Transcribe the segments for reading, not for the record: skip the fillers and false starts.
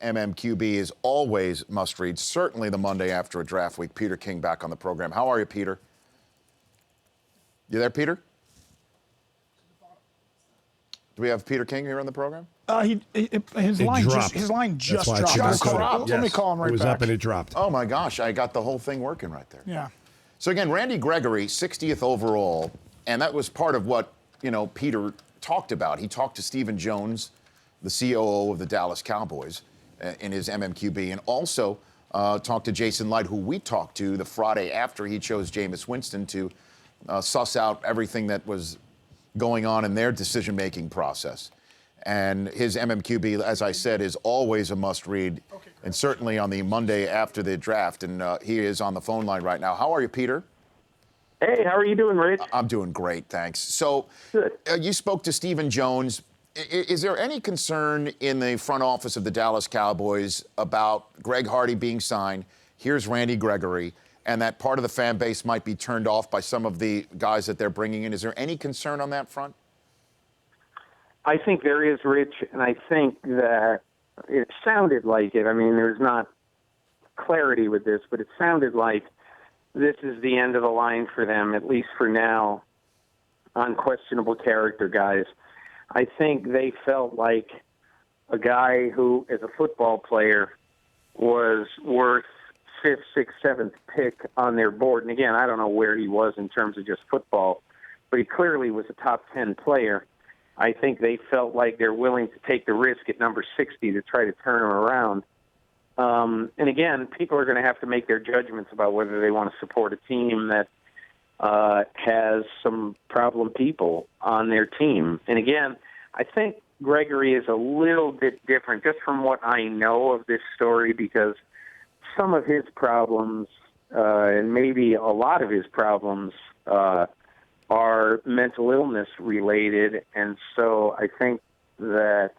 MMQB is always must-read, certainly the Monday after a draft week. Peter King back on the program. How are you, Peter? You there, Peter? Do we have Peter King here on the program? His line dropped. just That's why dropped. Just dropped. Let me call him right back. It was up and it dropped. Oh, my gosh. I got the whole thing working right there. Yeah. So, again, Randy Gregory, 60th overall, and that was part of what, Peter talked about. He talked to Stephen Jones, the COO of the Dallas Cowboys, in his MMQB, and also talked to Jason Light, who we talked to the Friday after he chose Jameis Winston to suss out everything that was going on in their decision-making process. And his MMQB, as I said, is always a must-read, and certainly on the Monday after the draft. And he is on the phone line right now. How are you, Peter? Hey, how are you doing, Rich? I'm doing great, thanks. So you spoke to Stephen Jones. Is there any concern in the front office of the Dallas Cowboys about Greg Hardy being signed? Here's Randy Gregory, and that part of the fan base might be turned off by some of the guys that they're bringing in. Is there any concern on that front? I think there is, Rich, and I think that it sounded like it. I mean, there's not clarity with this, but it sounded like this is the end of the line for them, at least for now, on questionable character guys. I think they felt like a guy who, as a football player, was worth 5th, 6th, 7th pick on their board. And again, I don't know where he was in terms of just football, but he clearly was a top 10 player. I think they felt like they're willing to take the risk at number 60 to try to turn him around. And again, people are going to have to make their judgments about whether they want to support a team that has some problem people on their team. And again, I think Gregory is a little bit different just from what I know of this story, because some of his problems, and maybe a lot of his problems, are mental illness related. And so I think that,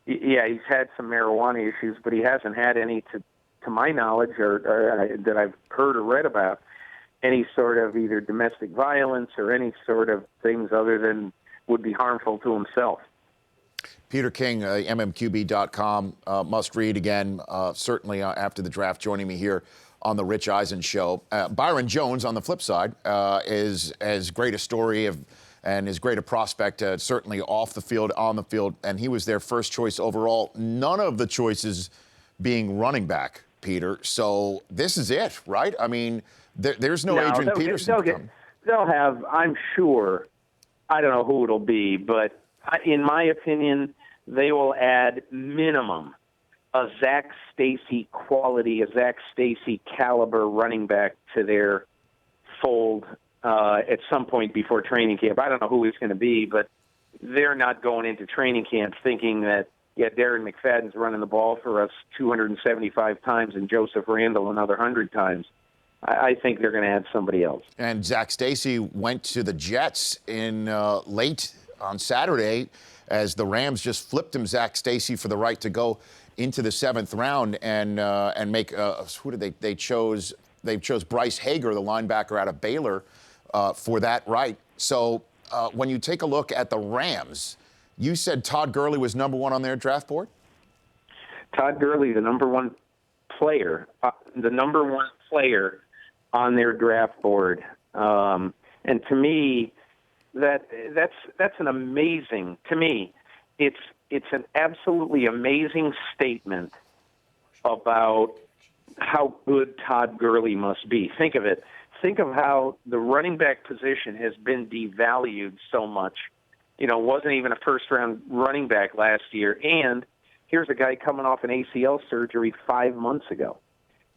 yeah, he's had some marijuana issues, but he hasn't had any, to my knowledge, or that I've heard or read about, any sort of either domestic violence or any sort of things other than would be harmful to himself. Peter King, MMQB.com, must read again, certainly after the draft, joining me here on the Rich Eisen Show. Byron Jones, on the flip side, is as great a story and as great a prospect, certainly off the field, on the field, and he was their first choice overall. None of the choices being running back, Peter. So this is it, right? I mean, there's no Adrian Peterson. They'll have, I'm sure, I don't know who it'll be, but in my opinion, they will add minimum a Zach Stacy quality, a Zach Stacy caliber running back to their fold at some point before training camp. I don't know who it's going to be, but they're not going into training camp thinking that, yeah, Darren McFadden's running the ball for us 275 times and Joseph Randle another 100 times. I think they're going to add somebody else. And Zach Stacy went to the Jets in late on Saturday as the Rams just flipped him, Zach Stacy, for the right to go into the 7th round and make who did they chose Bryce Hager, the linebacker out of Baylor, for that right. So when you take a look at the Rams, you said Todd Gurley was number 1 on their draft board? Todd Gurley, the number 1 player, on their draft board. And to me, that's an amazing, to me, it's an absolutely amazing statement about how good Todd Gurley must be. Think of it. Think of how the running back position has been devalued so much. Wasn't even a first-round running back last year. And here's a guy coming off an ACL surgery 5 months ago.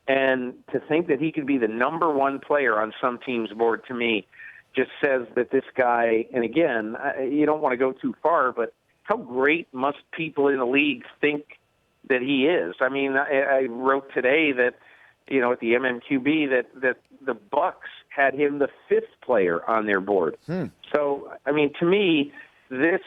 And to think that he could be the number 1 player on some team's board, to me, just says that this guy, and again, you don't want to go too far, but how great must people in the league think that he is? I mean, I wrote today that, at the MMQB that the Bucks had him the 5th player on their board. So, I mean, to me, this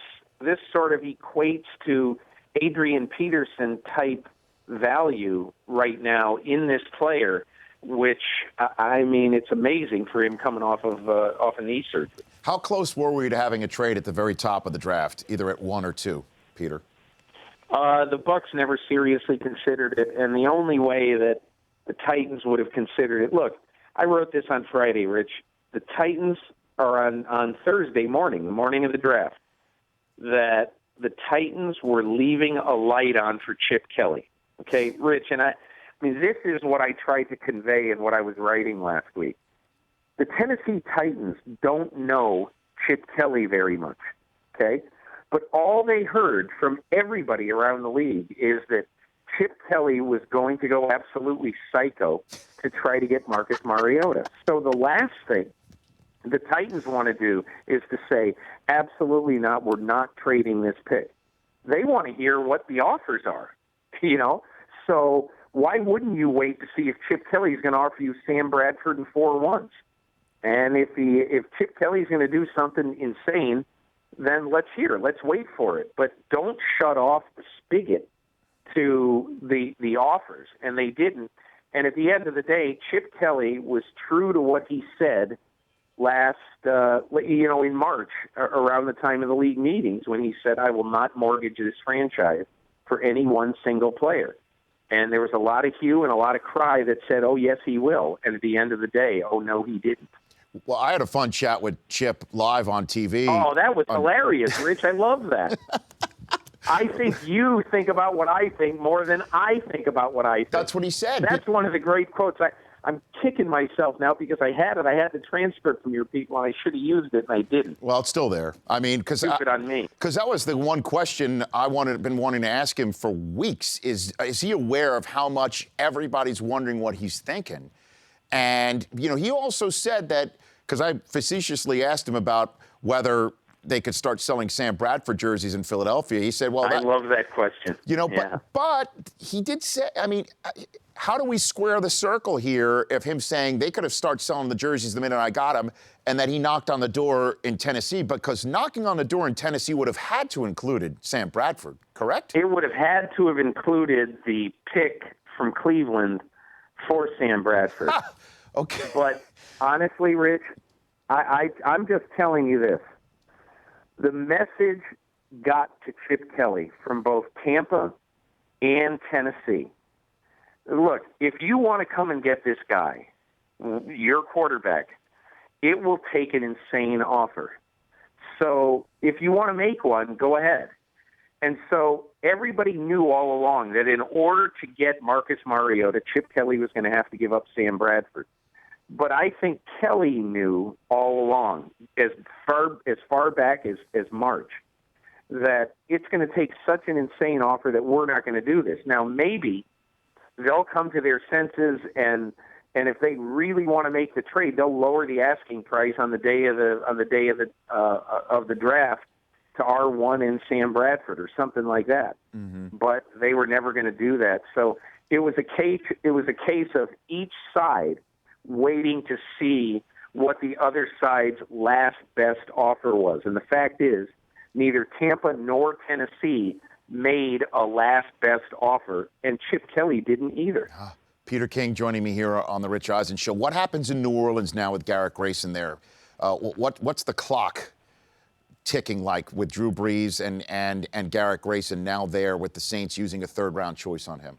sort of equates to Adrian Peterson type value right now in this player, which, I mean, it's amazing for him coming off a knee surgery. How close were we to having a trade at the very top of the draft, either at 1 or 2, Peter? The Bucks never seriously considered it, and the only way that the Titans would have considered it. Look, I wrote this on Friday, Rich. The Titans are on Thursday morning, the morning of the draft, that the Titans were leaving a light on for Chip Kelly. Okay, Rich, and I mean, this is what I tried to convey in what I was writing last week. The Tennessee Titans don't know Chip Kelly very much, okay? But all they heard from everybody around the league is that Chip Kelly was going to go absolutely psycho to try to get Marcus Mariota. So the last thing the Titans want to do is to say, absolutely not, we're not trading this pick. They want to hear what the offers are, you know? So why wouldn't you wait to see if Chip Kelly's going to offer you Sam Bradford and 4-1s? And if Chip Kelly's going to do something insane, then let's wait for it. But don't shut off the spigot to the offers. And they didn't. And at the end of the day, Chip Kelly was true to what he said last, in March, around the time of the league meetings, when he said, I will not mortgage this franchise for any one single player. And there was a lot of hue and a lot of cry that said, oh, yes, he will. And at the end of the day, oh, no, he didn't. Well, I had a fun chat with Chip live on TV. Oh, that was hilarious, Rich. I love that. I think you think about what I think more than I think about what I think. That's what he said. That's one of the great quotes. I'm kicking myself now because I had the transcript from your people, and I should have used it, and I didn't. Well, it's still there. I mean, because that was the one question been wanting to ask him for weeks. Is he aware of how much everybody's wondering what he's thinking? And, he also said that, because I facetiously asked him about whether they could start selling Sam Bradford jerseys in Philadelphia. He said, well, I love that question. Yeah. But he did say, I mean, how do we square the circle here of him saying they could have started selling the jerseys the minute I got them, and that he knocked on the door in Tennessee? Because knocking on the door in Tennessee would have had to included Sam Bradford, correct? It would have had to have included the pick from Cleveland for Sam Bradford. Okay. But honestly, Rich, I'm just telling you this. The message got to Chip Kelly from both Tampa and Tennessee. Look, if you want to come and get this guy, your quarterback, it will take an insane offer. So if you want to make one, go ahead. And so everybody knew all along that in order to get Marcus Mariota, Chip Kelly was going to have to give up Sam Bradford. But I think Kelly knew all along, as far back as March, that it's going to take such an insane offer that we're not going to do this. Now, maybe they'll come to their senses, and if they really want to make the trade, they'll lower the asking price on the day of the draft to R1 and Sam Bradford or something like that. Mm-hmm. But they were never going to do that. So it was a case of each side waiting to see what the other side's last best offer was. And the fact is, neither Tampa nor Tennessee made a last best offer, and Chip Kelly didn't either. Peter King joining me here on the Rich Eisen Show. What happens in New Orleans now with Garrett Grayson there? What's the clock ticking like with Drew Brees and Garrett Grayson now there with the Saints using a third-round choice on him?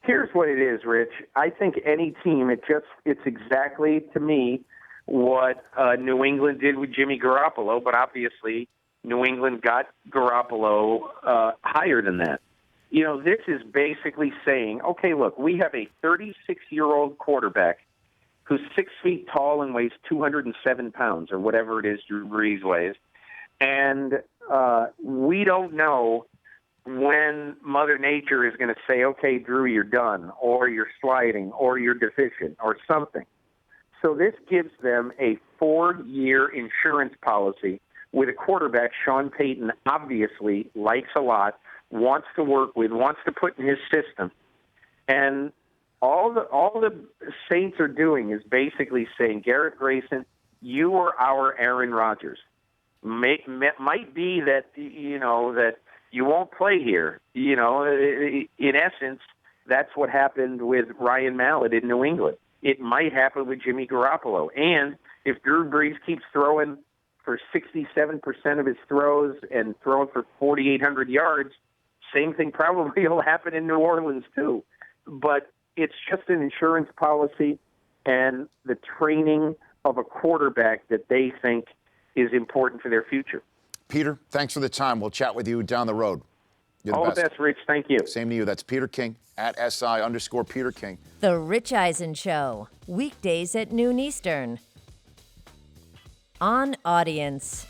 Here's what it is, Rich. I think any team, it's exactly, to me, what New England did with Jimmy Garoppolo, but obviously New England got Garoppolo higher than that. This is basically saying, okay, look, we have a 36-year-old quarterback who's 6 feet tall and weighs 207 pounds, or whatever it is Drew Brees weighs, and we don't know when Mother Nature is going to say, okay, Drew, you're done, or you're sliding, or you're deficient, or something. So this gives them a 4-year insurance policy with a quarterback Sean Payton obviously likes a lot, wants to work with, wants to put in his system. And all the Saints are doing is basically saying, Garrett Grayson, you are our Aaron Rodgers. Might be that, that you won't play here. In essence, that's what happened with Ryan Mallett in New England. It might happen with Jimmy Garoppolo. And if Drew Brees keeps throwing for 67% of his throws and throwing for 4,800 yards, Same thing probably will happen in New Orleans too. But it's just an insurance policy and the training of a quarterback that they think is important for their future. Peter, thanks for the time. We'll chat with you down the road. You're All the best, Rich. Thank you. Same to you. That's Peter King at SI_Peter King. The Rich Eisen Show, weekdays at noon Eastern. On Audience.